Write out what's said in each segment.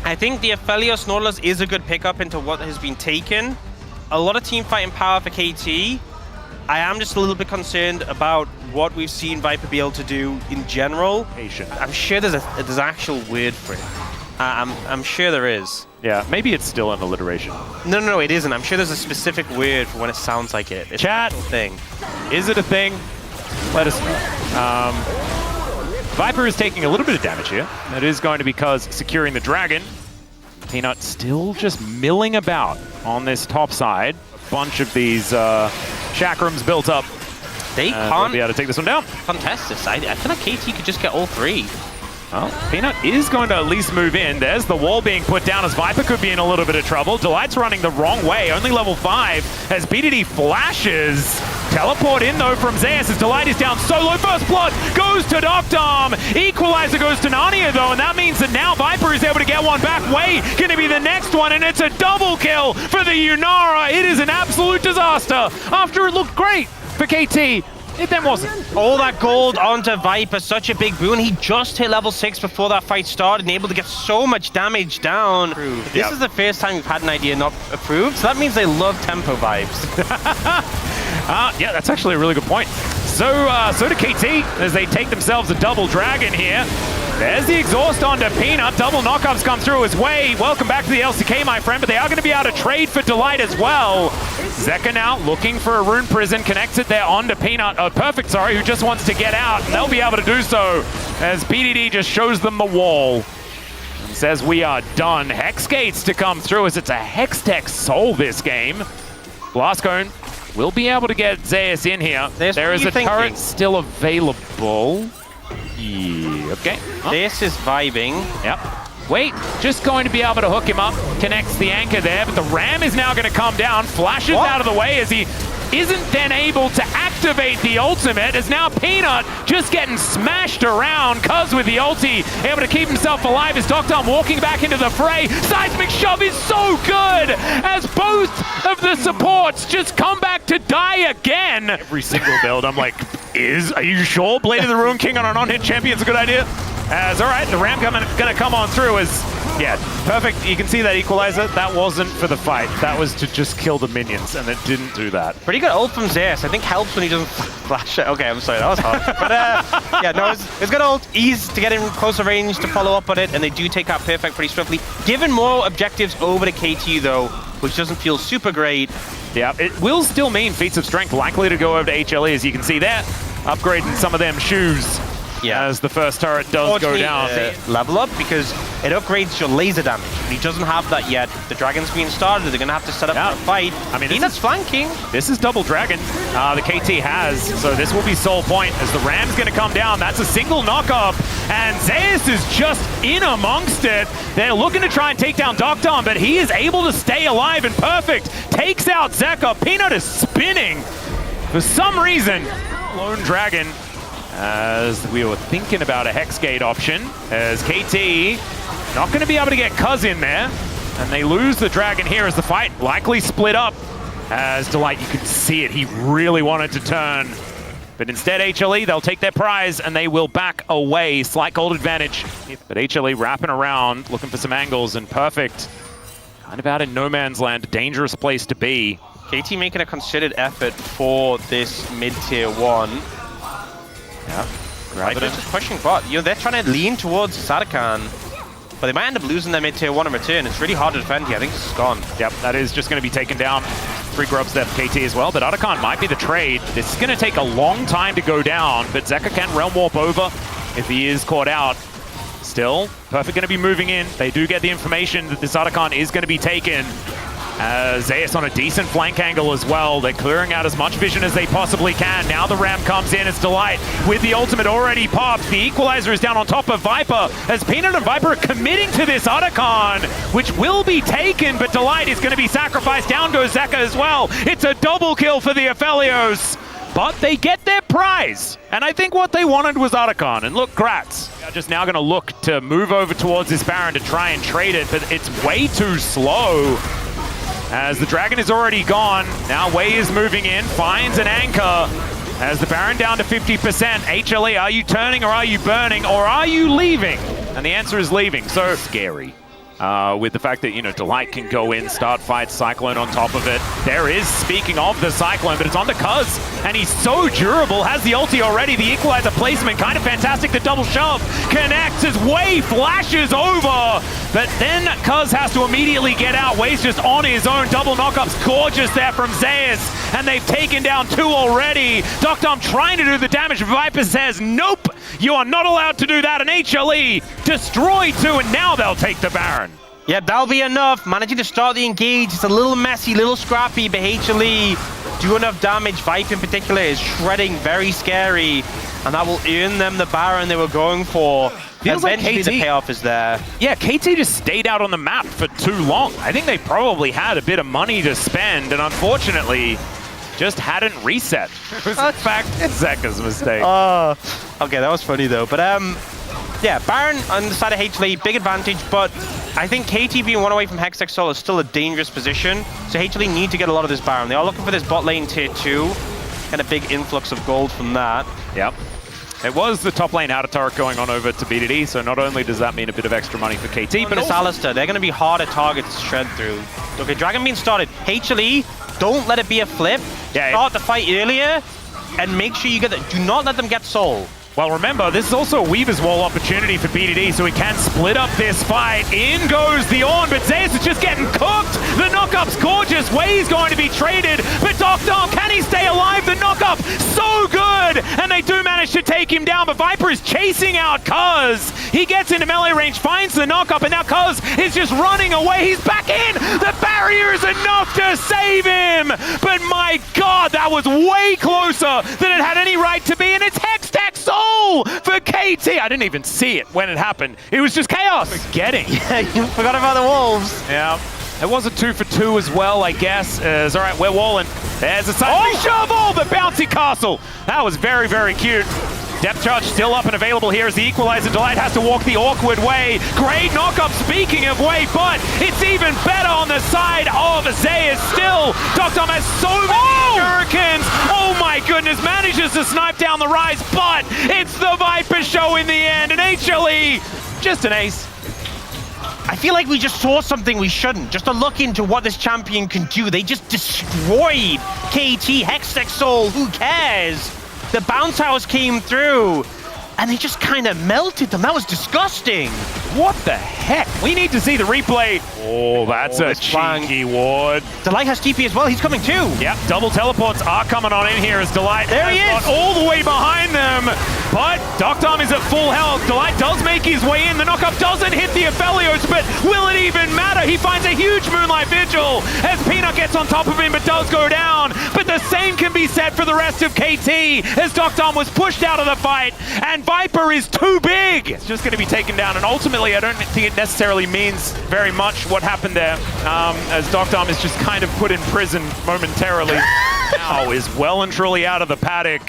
I think the Aphelios Nautilus is a good pickup into what has been taken. A lot of team fighting power for KT. I am just a little bit concerned about what we've seen Viper be able to do in general. I'm sure there's an actual word for it. I'm sure there is. Yeah, maybe it's still an alliteration. No, it isn't. I'm sure there's a specific word for when it sounds like it. It's Chat, a thing. Is it a thing? Let us know. Viper is taking a little bit of damage here. That is going to be because securing the dragon. Peanut still just milling about on this top side. A bunch of these chakrams built up. They can't be able to take this one down. Contest this. I feel like KT could just get all three. Well, Peanut is going to at least move in. There's the wall being put down as Viper could be in a little bit of trouble. Delight's running the wrong way, only level 5 as BDD flashes. Teleport in though from Zeus as Delight is down solo. First blood goes to Doctom. Equalizer goes to Narnia though, and that means that now Viper is able to get one back. Way gonna be the next one, and it's a double kill for the Yunara. It is an absolute disaster. After it looked great for KT, it then wasn't. All that gold onto Viper, such a big boon. He just hit level 6 before that fight started and able to get so much damage down. This is the first time we've had an idea not approved, so that means they love tempo vibes. Yeah, that's actually a really good point. So do KT as they take themselves a double dragon here. There's the exhaust onto Peanut. Double knockups come through his way. Welcome back to the LCK, my friend, but they are going to be able to trade for Delight as well. Zeka now looking for a rune prison, connects it there onto Peanut. Perfect, sorry, who just wants to get out, and they'll be able to do so as BDD just shows them the wall and says we are done. Hex gates to come through as it's a Hextech Soul this game. Blastcone will be able to get Zeus in here. There is a turret still available. Yeah, okay. This is vibing. Yep. Wait, just going to be able to hook him up. Connects the anchor there, but the ram is now going to come down. Flashes out of the way as he isn't then able to activate the ultimate, as now Peanut just getting smashed around. Cuz with the ulti, able to keep himself alive as Doctom walking back into the fray. Seismic Shove is so good as both of the supports just come back to die again. Every single build, I'm like, are you sure Blade of the Ruin King on an on-hit champion is a good idea? As, all right, the ram gonna come on through as, yeah, perfect. You can see that equalizer. That wasn't for the fight. That was to just kill the minions, and it didn't do that. Pretty good ult from Zeus. I think helps when he doesn't flash it. Okay, I'm sorry, that was hard. But yeah, no, it's good ult. Ease to get in closer range to follow up on it, and they do take out Perfect pretty swiftly. Given more objectives over to KT though, which doesn't feel super great. Yeah, it will still mean feats of strength likely to go over to HLE, as you can see there. Upgrading some of them shoes. Yeah, as the first turret does go down. Level up because it upgrades your laser damage. But he doesn't have that yet. The dragon's being started. They're going to have to set up for a fight. I mean, Peanut's flanking. This is double dragon. The KT has. So this will be sole point as the ram's going to come down. That's a single knockup. And Zeus is just in amongst it. They're looking to try and take down Doctom, but he is able to stay alive and perfect. Takes out Zeka. Peanut is spinning. For some reason, Lone Dragon, as we were thinking about a Hexgate option, as KT not going to be able to get Cuz in there, and they lose the dragon here as the fight likely split up. As Delight, you could see it, he really wanted to turn, but instead HLE, they'll take their prize and they will back away. Slight gold advantage, but HLE wrapping around, looking for some angles, and Perfect kind of out in no man's land, a dangerous place to be. KT making a considered effort for this mid-tier 1. Yeah, Viper's just pushing bot. You know, they're trying to lean towards Sadakan, but they might end up losing their mid-tier 1 in return. It's really hard to defend here. I think it's gone. Yep, that is just going to be taken down. 3 grubs there for KT as well, but Otacon might be the trade. This is going to take a long time to go down, but Zeka can realm warp over if he is caught out. Still, Perfect going to be moving in. They do get the information that this Otacon is going to be taken. Zeus on a decent flank angle as well. They're clearing out as much vision as they possibly can. Now the ram comes in as Delight with the ultimate already popped. The equalizer is down on top of Viper as Peanut and Viper are committing to this Otacon, which will be taken, but Delight is going to be sacrificed. Down goes Zeka as well. It's a double kill for the Aphelios, but they get their prize. And I think what they wanted was Otacon. And look, Gratz are just now going to look to move over towards this Baron to try and trade it, but it's way too slow. As the dragon is already gone, now Wei is moving in, finds an anchor. As the Baron down to 50%, HLE, are you turning or are you burning or are you leaving? And the answer is leaving, so scary. with the fact that, you know, Delight can go in, start fights, Cyclone on top of it. There is, speaking of the Cyclone, but it's on the Cuz, and he's so durable, has the ulti already, the equalizer placement, kind of fantastic, the double shove, connects as Wei flashes over, but then Cuz has to immediately get out. Wei's just on his own, double knockups, gorgeous there from Zeus, and they've taken down 2 already. Dom trying to do the damage, Viper says, nope, you are not allowed to do that, and HLE destroy 2, and now they'll take the Baron. Yeah, that'll be enough. Managing to start the engage. It's a little messy, little scrappy, but HLE do enough damage. Vipe in particular is shredding, very scary, and that will earn them the Baron they were going for. Feels like eventually KT, the payoff is there. Yeah, KT just stayed out on the map for too long. I think they probably had a bit of money to spend, and unfortunately, just hadn't reset. It was in fact Zeka's mistake. Okay, that was funny though. But yeah, Baron on the side of HLE, big advantage, but I think KT being 1 away from Hextech Soul is still a dangerous position. So HLE need to get a lot of this Baron. They are looking for this bot lane tier 2, and a big influx of gold from that. Yep. It was the top lane outer turret going on over to BDD, so not only does that mean a bit of extra money for KT, But it's Alistar. They're going to be harder targets to shred through. Okay, Dragon being started. HLE, don't let it be a flip. Yeah, Start the fight earlier, and make sure you get the... Do not let them get Soul. Well, remember, this is also a Weaver's Wall opportunity for BDD, so he can split up this fight. In goes the Ornn, but Zeus is just getting cooked. The knockup's gorgeous. Wei's going to be traded, but Dom, can he stay alive? The knockup, so good! And they do manage to take him down, but Viper is chasing out Cuz. He gets into melee range, finds the knockup, and now Cuz is just running away. He's back in! The barrier is enough to save him! But my God, that was way closer than it had any right to be, and it's Hextech Soul for KT. I didn't even see it when it happened. It was just chaos. Forgetting. Yeah, you forgot about the Wolves. Yeah. It was a 2 for 2 as well, I guess. All right, we're walling. There's a side shovel, the bouncy castle. That was very, very cute. Depth charge still up and available here as the equalizer. Delight has to walk the awkward way. Great knockup, speaking of way, but it's even better on the side of Zeus still. Dom has so many shurikens. Oh my goodness, manages to snipe down the rise, but it's the Viper show in the end, and HLE, just an ace. I feel like we just saw something we shouldn't. Just a look into what this champion can do. They just destroyed KT, Hextech Soul, who cares? The bounce house came through, and they just kind of melted them. That was disgusting. What the heck? We need to see the replay. Oh, that's a cheeky ward. Delight has TP as well. He's coming too. Yep, double teleports are coming on in here as Delight there he is. All the way behind them. But Dom is at full health. Delight does make his way in. The knockup doesn't hit the Aphelios, but will it even matter? He finds a huge Moonlight Vigil as Peanut gets on top of him, but does go down. But the same can be said for the rest of KT as Dom was pushed out of the fight, and Viper is too big. It's just going to be taken down, and ultimately I don't think it necessarily means very much what happened there, as Dom is just kind of put in prison momentarily. Now is well and truly out of the paddock.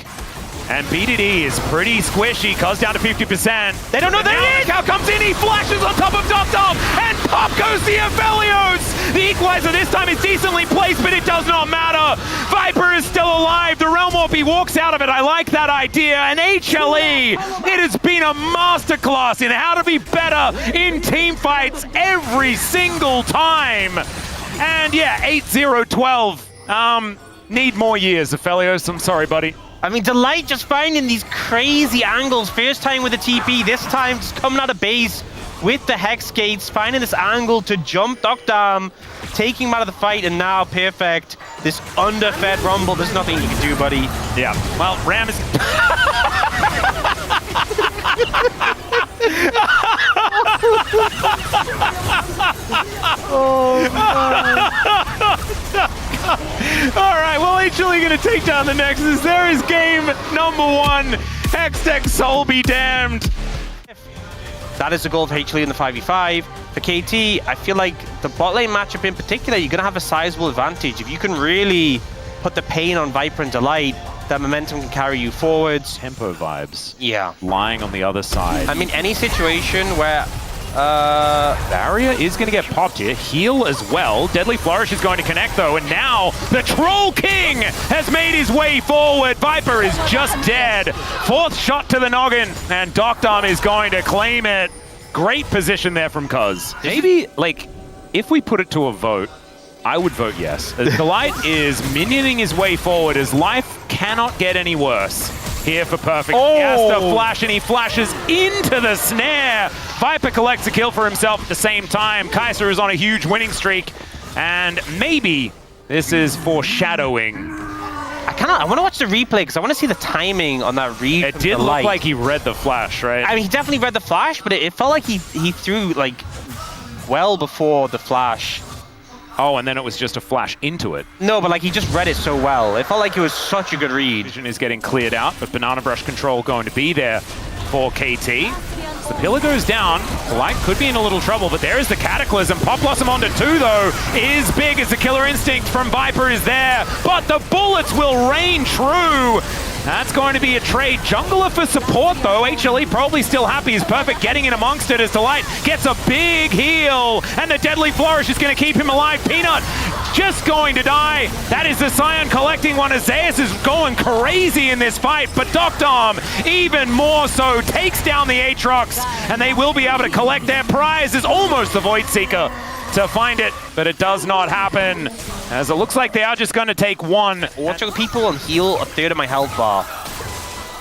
And BDD is pretty squishy. Cuz down to 50%. They don't know there he is! Cal comes in, he flashes on top of Dom, and pop goes the Aphelios! The equalizer this time is decently placed, but it does not matter. Viper is still alive. The Realm Warp, he walks out of it. I like that idea. And HLE, it has been a masterclass in how to be better in team fights every single time. And yeah, 8-0-12. Need more years, Aphelios. I'm sorry, buddy. I mean, Delight just finding these crazy angles. First time with the TP, this time just coming out of base with the Hex Gates, finding this angle to jump Dom, taking him out of the fight, and now perfect. This underfed Rumble, there's nothing you can do, buddy. Yeah, well, Ram is... Oh, all right, well, HLE gonna take down the Nexus. There is game number 1. Hextech Soul be damned. That is the goal of HLE in the 5v5. For KT, I feel like the bot lane matchup in particular, you're gonna have a sizable advantage. If you can really put the pain on Viper and Delight, that momentum can carry you forwards. Tempo vibes. Yeah. Lying on the other side. I mean, any situation where Barrier is going to get popped here. Heal as well. Deadly Flourish is going to connect though, and now the Troll King has made his way forward. Viper is just dead. 4th shot to the noggin, and Dom is going to claim it. Great position there from Cuz. Maybe, like, if we put it to a vote, I would vote yes. Delight is minioning his way forward as life cannot get any worse. Here for Perfect. He has to flash, and he flashes into the snare. Viper collects a kill for himself at the same time. Kaiser is on a huge winning streak, and maybe this is foreshadowing. I want to watch the replay because I want to see the timing on that read. It did look like he read the flash, right? I mean, he definitely read the flash, but it felt like he threw like well before the flash. Oh, and then it was just a flash into it. No, but like he just read it so well. It felt like it was such a good read. Vision is getting cleared out, but Banana Brush control going to be there for KT. As the pillar goes down, Light could be in a little trouble, but there is the Cataclysm. Pop Blossom onto 2, though, is big as the Killer Instinct from Viper is there, but the bullets will rain true. That's going to be a trade. Jungler for support, though. HLE probably still happy. He's Perfect getting in amongst it as Delight gets a big heal. And the Deadly Flourish is going to keep him alive. Peanut just going to die. That is the Scion collecting one. Zeus is going crazy in this fight. But Doctom, even more so, takes down the Aatrox. And they will be able to collect their prize. Is almost the Void Seeker to find it, but it does not happen, as it looks like they are just going to take one. Watch out people and heal a third of my health bar.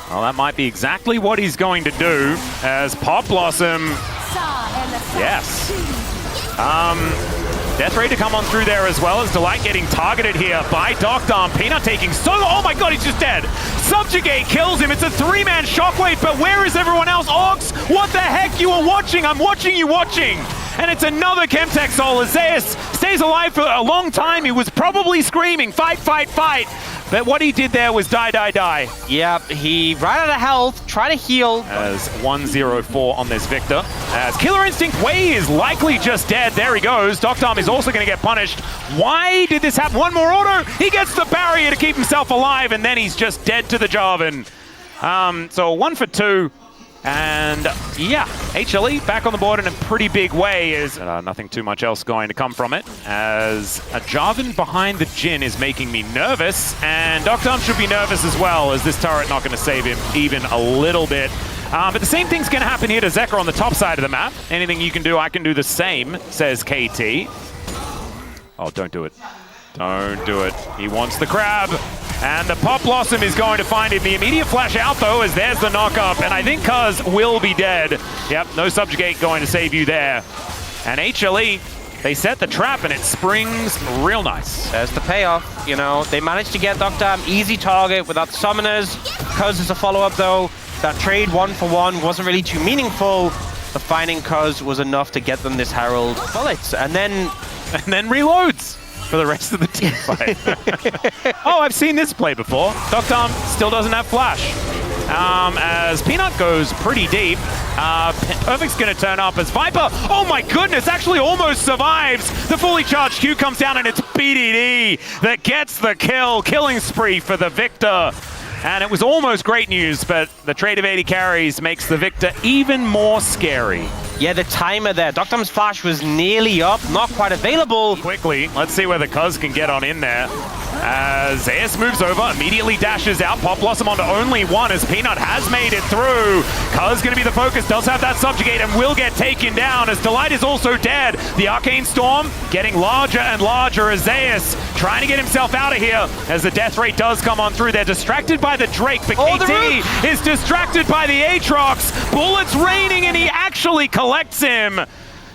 Well, that might be exactly what he's going to do, as Pop Blossom, yes. Death Ray to come on through there as well, as Delight getting targeted here by Doctom. Peanut taking so, oh my god, he's just dead. Subjugate kills him, it's a 3-man shockwave, but where is everyone else? Ox, what the heck, you are watching, I'm watching you watching. And it's another Chemtech Soul as Zeus stays alive for a long time. He was probably screaming, fight, fight, fight. But what he did there was die, die, die. Yep, he ran out of health, try to heal. As 1-0-4 on this Victor. As Killer Instinct Wei is likely just dead. There he goes. Doctom is also going to get punished. Why did this happen? One more auto. He gets the barrier to keep himself alive, and then he's just dead to the Jarvan. So 1 for 2. And yeah, HLE back on the board in a pretty big way. Is nothing too much else going to come from it, as a Jarvan behind the Jhin is making me nervous, and Doctom should be nervous as well, as this turret not going to save him even a little bit. But the same thing's going to happen here to Zekka on the top side of the map. Anything you can do, I can do the same, says KT. Oh, don't do it. Don't do it. He wants the crab. And the Pop Blossom is going to find him. The immediate flash out, though, as there's the knock-up. And I think Cuz will be dead. Yep, no Subjugate going to save you there. And HLE, they set the trap, and it springs real nice. There's the payoff. You know, they managed to get Doctom, easy target without summoners. Cuz is a follow-up, though. That trade 1-for-1 wasn't really too meaningful. The finding Cuz was enough to get them this Herald bullets. And then reloads for the rest of the team fight. Oh, I've seen this play before. Doctom still doesn't have flash. As Peanut goes pretty deep, Perfect's going to turn up as Viper, oh my goodness, actually almost survives. The fully charged Q comes down, and it's BDD that gets the kill. Killing spree for the Victor. And it was almost great news, but the trade of 80 carries makes the Victor even more scary. Yeah, the timer there. Doctom's flash was nearly up, not quite available. Quickly, let's see whether Cuz can get on in there. As Zeus moves over, immediately dashes out. Pop Blossom onto only 1 as Peanut has made it through. Cuz going to be the focus, does have that Subjugate and will get taken down as Delight is also dead. The Arcane Storm getting larger and larger as Zeus trying to get himself out of here as the death rate does come on through. They're distracted by the Drake, but KT is distracted by the Aatrox. Bullets raining, and he actually collects him.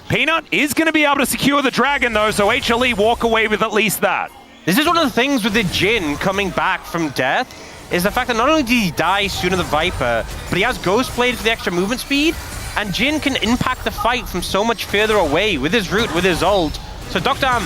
Peanut is going to be able to secure the Dragon, though, so HLE walk away with at least that. This is one of the things with the Jhin coming back from death, is the fact that not only did he die sooner than Viper, but he has Ghost Blade for the extra movement speed, and Jhin can impact the fight from so much further away with his root, with his ult. So Doctom,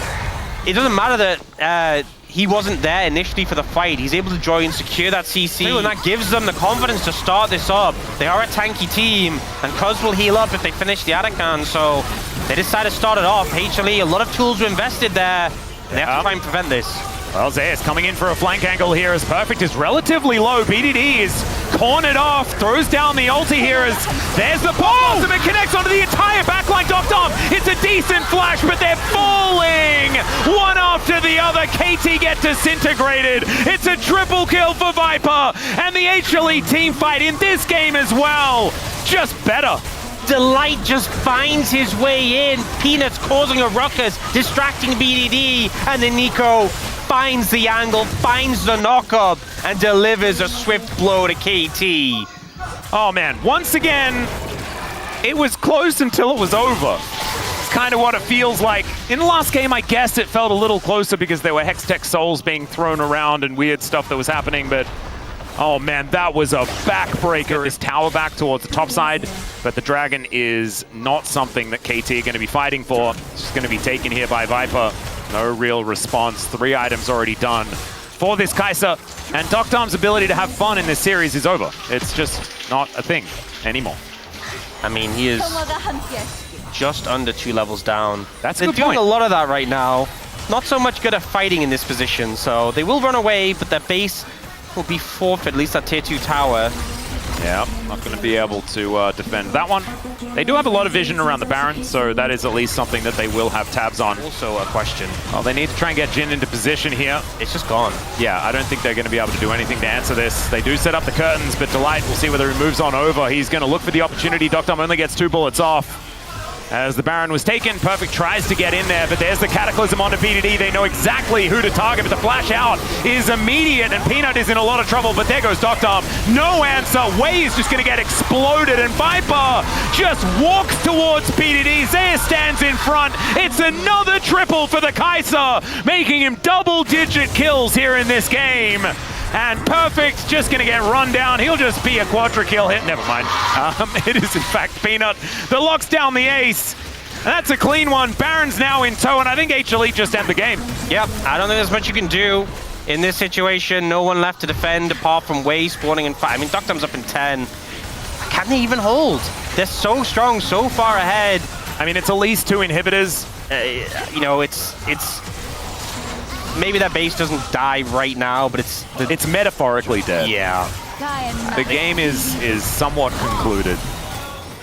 it doesn't matter that he wasn't there initially for the fight. He's able to join, secure that CC, and that gives them the confidence to start this up. They are a tanky team, and Cuz will heal up if they finish the Adakan, so they decided to start it off. HLE, a lot of tools were invested there. They have to try and prevent this. Well, Zeus coming in for a flank angle here as Perfect is relatively low. BDD is cornered off, throws down the ulti here as there's the ball. And it connects onto the entire backline. Doctom, it's a decent flash, but they're falling one after the other. KT get disintegrated. It's a triple kill for Viper, and the HLE team fight in this game as well. Just better. Delight just finds his way in. Peanuts causing a ruckus, distracting BDD, and then Nico finds the angle, finds the knockup, and delivers a swift blow to KT. Oh man, once again, it was close until it was over. It's kind of what it feels like. In the last game, I guess it felt a little closer because there were Hextech souls being thrown around and weird stuff that was happening, but oh man, that was a backbreaker. This tower back towards the top side, but the Dragon is not something that KT are going to be fighting for. It's just going to be taken here by Viper. No real response. 3 items already done for this Kai'Sa, and Doctor's ability to have fun in this series is over. It's just not a thing anymore. I mean, he is just under 2 levels down. That's They're doing a lot of that right now. Not so much good at fighting in this position, so they will run away, but their base will be forfeit, at least that tier 2 tower. Yeah, not going to be able to defend that one. They do have a lot of vision around the Baron, so that is at least something that they will have tabs on. Also a question. Well, they need to try and get Jhin into position here. It's just gone. Yeah, I don't think they're going to be able to do anything to answer this. They do set up the curtains, but Delight, we'll see whether he moves on over. He's going to look for the opportunity. Doctom only gets 2 bullets off. As the Baron was taken, Perfect tries to get in there, but there's the Cataclysm onto BDD. They know exactly who to target, but the flash out is immediate, and Peanut is in a lot of trouble, but there goes Doctom. No answer. Wei is just going to get exploded, and Viper just walks towards BDD. Zaya stands in front. It's another triple for the Kai'Sa, making him double-digit kills here in this game. And Perfect's just going to get run down. He'll just be a quadra-kill hit. Never mind. It is, in fact, Peanut that locks down the ace. And that's a clean one. Baron's now in tow, and I think HLE just end the game. Yep, I don't think there's much you can do in this situation. No one left to defend apart from Wei spawning in 5. I mean, Doctom's up in 10. Can they even hold? They're so strong, so far ahead. I mean, it's at least 2 inhibitors. You know, it's maybe that base doesn't die right now, but it's metaphorically dead. Yeah. The game is somewhat concluded,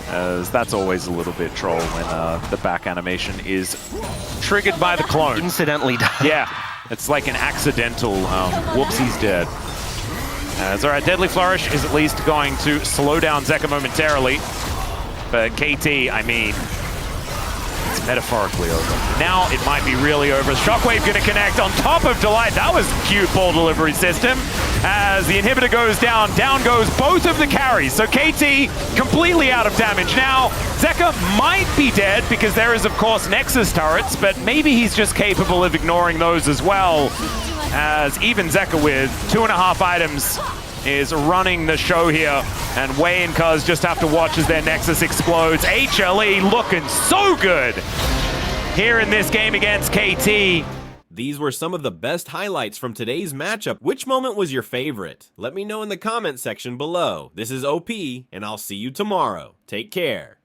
as that's always a little bit troll when the back animation is triggered by the clone. Incidentally died. Yeah, it's like an accidental whoops, he's dead. As all right, Deadly Flourish is at least going to slow down Zeka momentarily. But KT, I mean, it's metaphorically over. Now it might be really over. Shockwave going to connect on top of Delight. That was a cute ball delivery system. As the inhibitor goes down, down goes both of the carries. So KT completely out of damage. Now, Zeka might be dead because there is, of course, Nexus turrets, but maybe he's just capable of ignoring those as well. As even Zeka with 2.5 items is running the show here, and Wei and Cuz just have to watch as their Nexus explodes. HLE looking so good here in this game against KT. These were some of the best highlights from today's matchup. Which moment was your favorite? Let me know in the comment section below. This is OP, and I'll see you tomorrow. Take care.